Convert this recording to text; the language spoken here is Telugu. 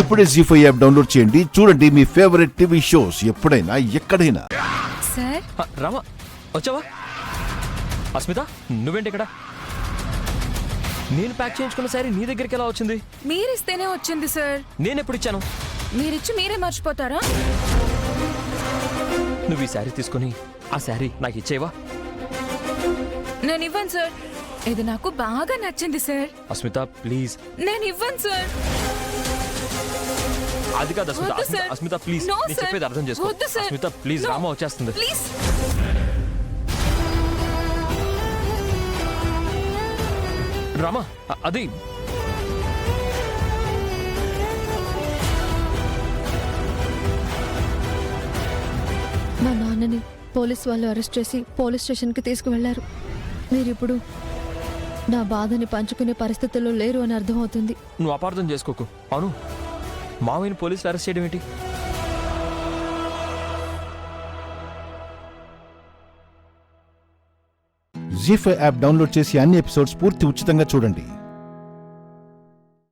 ఇప్పుడే జీ5 యాప్ డౌన్లోడ్ చేయండి. చూడండి మీ ఫేవరెట్ టీవీ షోస్ ఎప్పుడైనా ఎక్కడైనా. సార్ రామా వచ్చావా? అస్మిత నువ్వేంటి ఇక్కడ? నేను ప్యాక్ చేయించుకున్న సారీ నీ దగ్గరికి ఎలా వచ్చింది? మీరిస్తేనే వచ్చింది సార్. నేను ఎప్పుడు ఇచ్చాను? మీరిచ్చి మీరే మర్చిపోతారా? నువ్వు ఈ శారీ తీసుకుని ఆ శారీ నాకు ఇచ్చేవా? నేను ఇవ్వను సార్. ఇది నాకు బాగా నచ్చింది సార్. అస్మిత ప్లీజ్. నేను ఇవ్వను సార్. అది కాదు అస్మిత. వద్దు సార్. అస్మిత ప్లీజ్, No, నేను sir. చెప్పేది అర్థం చేసుకో. వద్దు sir. Asmita please, No. Rama వచ్చేస్తుంది. ప్లీజ్. రామా అది మా నాన్నని పోలీస్ వాళ్ళు అరెస్ట్ చేసి పోలీస్ స్టేషన్కి తీసుకువెళ్లారు. మీరిప్పుడు నా బాధని పంచుకునే పరిస్థితుల్లో లేరు అని అర్థమవుతుంది. నువ్వు అపార్థం చేసుకోకు. అవును, మావయ్యని పోలీసులు అరెస్ట్ చేయడం ఏంటి? జీ5 యాప్ డౌన్లోడ్ చేసి అన్ని ఎపిసోడ్స్ పూర్తి ఉచితంగా చూడండి.